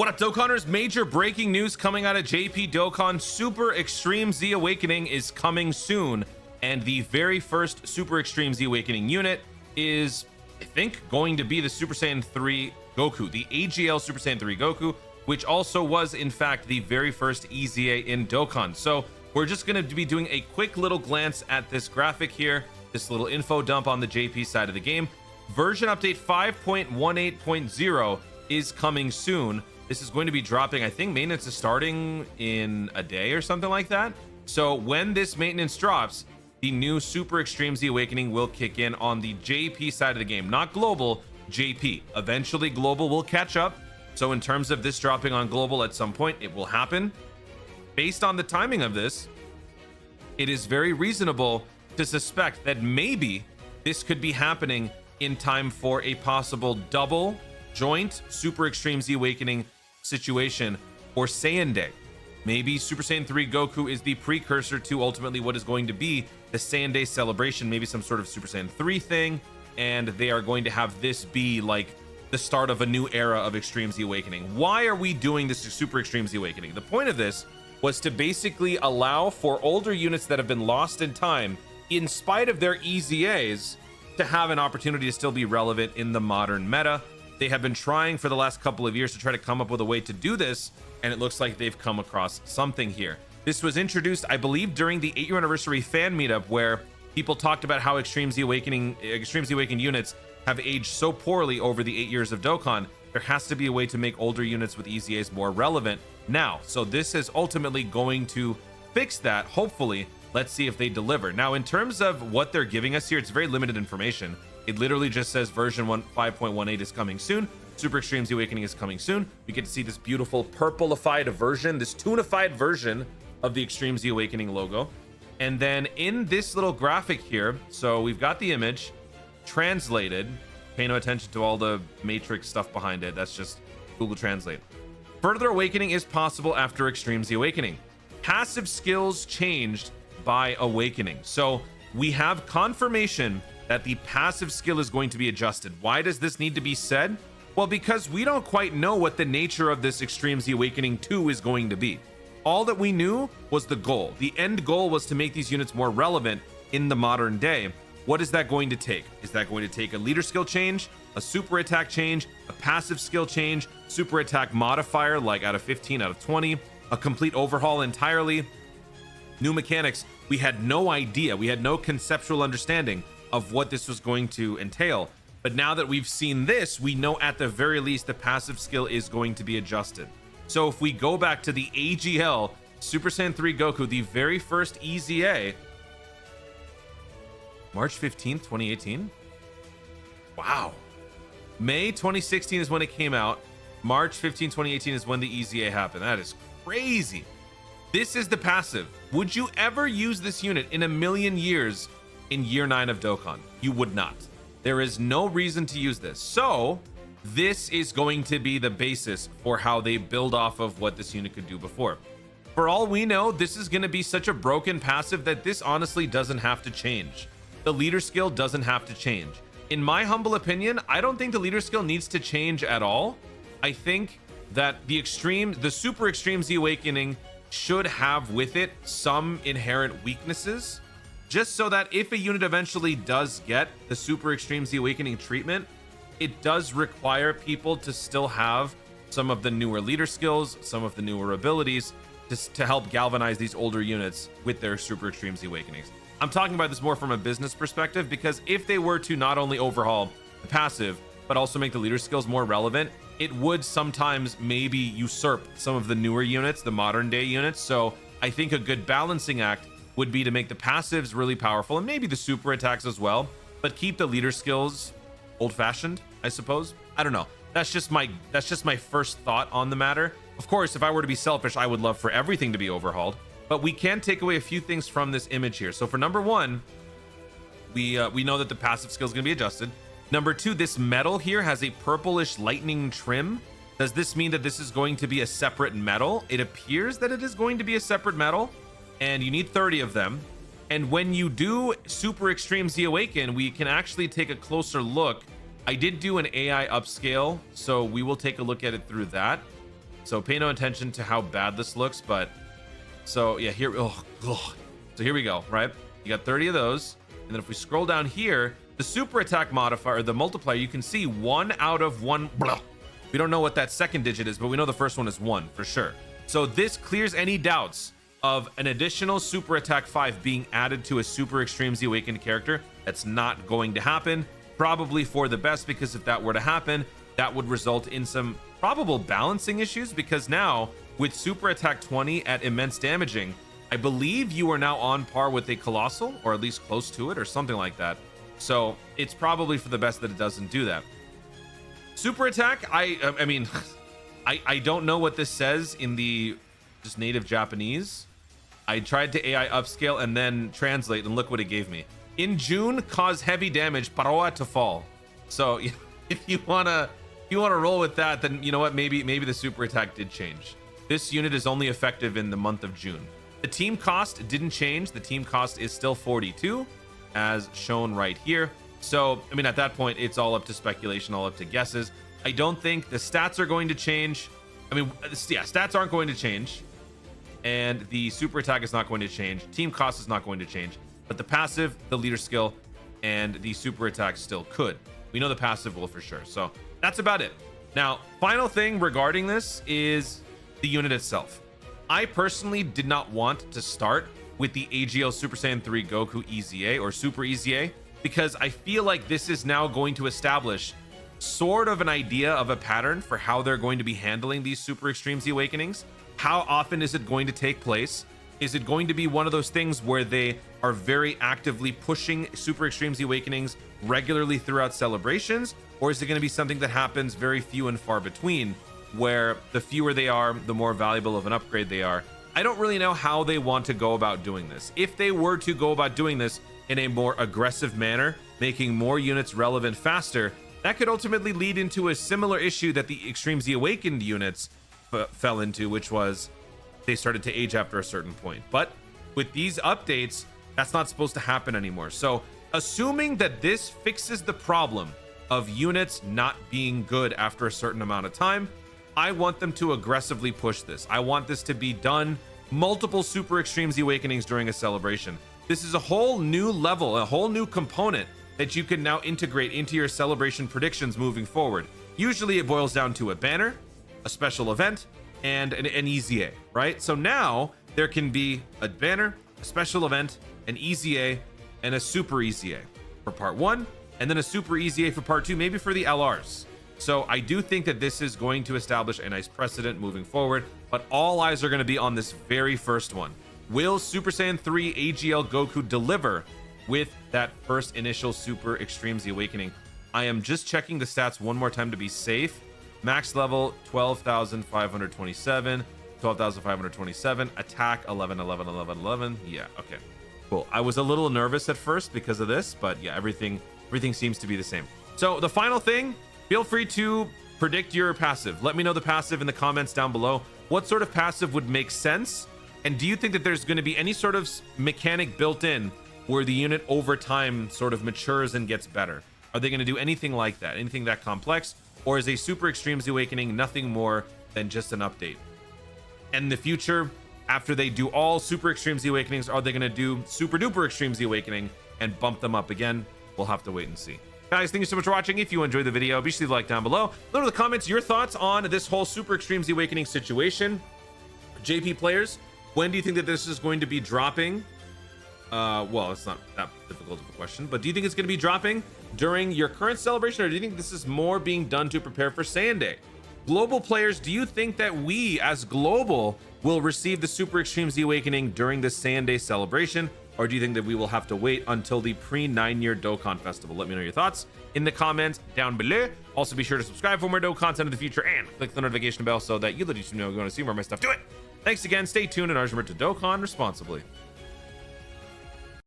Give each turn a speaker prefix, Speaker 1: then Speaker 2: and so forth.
Speaker 1: What up, Dokkanners? Major breaking news coming out of JP Dokkan. Super Extreme Z Awakening is coming soon, and the very first Super Extreme Z Awakening unit is, I think, going to be the Super Saiyan 3 Goku, the AGL Super Saiyan 3 Goku, which also was, in fact, the very first EZA in Dokkan. So we're just going to be doing a quick little glance at this graphic here, this little info dump on the JP side of the game. Version update 5.18.0 is coming soon. This is going to be dropping, I think maintenance is starting in a day or something like that. So when this maintenance drops, the new Super Extreme Z Awakening will kick in on the JP side of the game, not global, JP. Eventually global will catch up. So in terms of this dropping on global at some point, it will happen. Based on the timing of this, it is very reasonable to suspect that maybe this could be happening in time for a possible double joint Super Extreme Z Awakening situation or Saiyan Day. Maybe Super Saiyan 3 Goku is the precursor to ultimately what is going to be the Saiyan Day celebration, maybe some sort of Super Saiyan 3 thing, and they are going to have this be like the start of a new era of Extreme Z Awakening. Why are we doing this Super Extreme Z Awakening? The point of this was to basically allow for older units that have been lost in time, in spite of their EZAs, to have an opportunity to still be relevant in the modern meta. They have been trying for the last couple of years to try to come up with a way to do this, and it looks like they've come across something here. This was introduced, I believe, during the 8-year anniversary fan meetup, where people talked about how Extreme Z Awakening units have aged so poorly over the 8 years of Dokkan. There has to be a way to make older units with EZAs more relevant now. So this is ultimately going to fix that, hopefully. Let's see if they deliver. Now, in terms of what they're giving us here, it's very limited information. It literally just says version 5.18 is coming soon. Super Extreme Z Awakening is coming soon. We get to see this beautiful purplified version, this tunified version of the Extreme Z Awakening logo. And then in this little graphic here, so we've got the image translated. Pay no attention to all the matrix stuff behind it. That's just Google Translate. Further awakening is possible after Extreme Z Awakening. Passive skills changed by awakening. So we have confirmation that the passive skill is going to be adjusted. Why does this need to be said? Well, because we don't quite know what the nature of this Extreme Z Awakening 2 is going to be. All that we knew was the goal. The end goal was to make these units more relevant in the modern day. What is that going to take? Is that going to take a leader skill change, a super attack change, a passive skill change, super attack modifier like out of 15 out of 20, a complete overhaul entirely? New mechanics. We had no idea. We had no conceptual understanding of what this was going to entail. But now that we've seen this, we know at the very least the passive skill is going to be adjusted. So if we go back to the AGL Super Saiyan 3 Goku, the very first EZA, March 15th, 2018. Wow. May 2016 is when it came out. March 15, 2018 is when the EZA happened. That is crazy. This is the passive. Would you ever use this unit in a million years in year 9 of Dokkan? You would not. There is no reason to use this. So this is going to be the basis for how they build off of what this unit could do before. For all we know, this is going to be such a broken passive that this honestly doesn't have to change. The leader skill doesn't have to change. In my humble opinion, I don't think the leader skill needs to change at all. I think that the Super Extreme Z Awakening should have with it some inherent weaknesses, just so that if a unit eventually does get the Super Extreme Z Awakening treatment, it does require people to still have some of the newer leader skills, some of the newer abilities to help galvanize these older units with their Super Extreme Z Awakenings. I'm talking about this more from a business perspective, because if they were to not only overhaul the passive, but also make the leader skills more relevant, it would sometimes maybe usurp some of the newer units, the modern day units. So I think a good balancing act would be to make the passives really powerful and maybe the super attacks as well, but keep the leader skills old-fashioned, I suppose. I don't know. That's just my first thought on the matter. Of course, if I were to be selfish, I would love for everything to be overhauled, but we can take away a few things from this image here. So for number one, we know that the passive skill is going to be adjusted. Number two, this metal here has a purplish lightning trim. Does this mean that this is going to be a separate metal? It appears that it is going to be a separate metal, and you need 30 of them. And when you do Super Extreme Z Awaken, we can actually take a closer look. I did do an AI upscale, so we will take a look at it through that. So pay no attention to how bad this looks, but so yeah, here, so here we go, right? You got 30 of those. And then if we scroll down here, the super attack modifier, or the multiplier, you can see 1 out of 1. We don't know what that second digit is, but we know the first one is 1 for sure. So this clears any doubts of an additional super attack 5 being added to a super extreme Z Awakened character. That's not going to happen, probably for the best, because if that were to happen, that would result in some probable balancing issues, because now with super attack 20 at immense damaging, I believe you are now on par with a colossal, or at least close to it, or something like that. So it's probably for the best that it doesn't do that. Super attack, I mean, I don't know what this says in the just native Japanese. I tried to AI upscale and then translate, and look what it gave me. In June, cause heavy damage, paroa to fall. So if you wanna roll with that, then you know what? Maybe the super attack did change. This unit is only effective in the month of June. The team cost didn't change. The team cost is still 42, as shown right here. So, I mean, at that point, it's all up to speculation, all up to guesses. I don't think the stats are going to change. I mean, yeah, stats aren't going to change. And the super attack is not going to change. Team cost is not going to change. But the passive, the leader skill, and the super attack still could. We know the passive will for sure. So that's about it. Now, final thing regarding this is the unit itself. I personally did not want to start with the AGL Super Saiyan 3 Goku EZA or Super EZA, because I feel like this is now going to establish sort of an idea of a pattern for how they're going to be handling these Super Extreme Z Awakenings. How often is it going to take place? Is it going to be one of those things where they are very actively pushing Super Extreme Z Awakenings regularly throughout celebrations? Or is it going to be something that happens very few and far between, where the fewer they are, the more valuable of an upgrade they are? I don't really know how they want to go about doing this. If they were to go about doing this in a more aggressive manner, making more units relevant faster, that could ultimately lead into a similar issue that the Extreme Z Awakened units fell into, which was they started to age after a certain point. But with these updates, that's not supposed to happen anymore. So assuming that this fixes the problem of units not being good after a certain amount of time, I want them to aggressively push this. I want this to be done multiple Super Extreme Z Awakenings during a celebration. This is a whole new level, a whole new component that you can now integrate into your celebration predictions moving forward. Usually it boils down to a banner, a special event, and an EZA, right? So now there can be a banner, a special event, an EZA, and a Super EZA for part 1, and then a Super EZA for part 2, maybe for the LRs. So I do think that this is going to establish a nice precedent moving forward, but all eyes are going to be on this very first one. Will Super Saiyan 3 AGL Goku deliver with that first initial Super Extreme Z Awakening? I am just checking the stats one more time to be safe. Max level 12,527, 12,527, attack 11, 11, 11, 11. Yeah, okay, cool. I was a little nervous at first because of this, but yeah, everything seems to be the same. So the final thing, feel free to predict your passive. Let me know the passive in the comments down below. What sort of passive would make sense? And do you think that there's going to be any sort of mechanic built in where the unit over time sort of matures and gets better? Are they going to do anything like that? Anything that complex? Or is a Super Extreme Z Awakening nothing more than just an update? And in the future, after they do all Super Extreme Z Awakenings, are they going to do Super Duper Extreme Z Awakening and bump them up again? We'll have to wait and see. Guys, thank you so much for watching. If you enjoyed the video, be sure to like down below. Let me know in the comments your thoughts on this whole Super Extreme Z Awakening situation. JP players, when do you think that this is going to be dropping? Well, it's not that difficult of a question, but do you think it's going to be dropping during your current celebration, or do you think this is more being done to prepare for Saiyan Day? Global players, do you think that we as global will receive the Super Extreme Z Awakening during the Saiyan Day celebration, or do you think that we will have to wait until the pre-9-year Dokkan Festival? Let me know your thoughts in the comments down below. Also, be sure to subscribe for more Dokkan content in the future and click the notification bell so that you let YouTube know you want to see more of my stuff. Do it! Thanks again, stay tuned, and remember to Dokkan responsibly.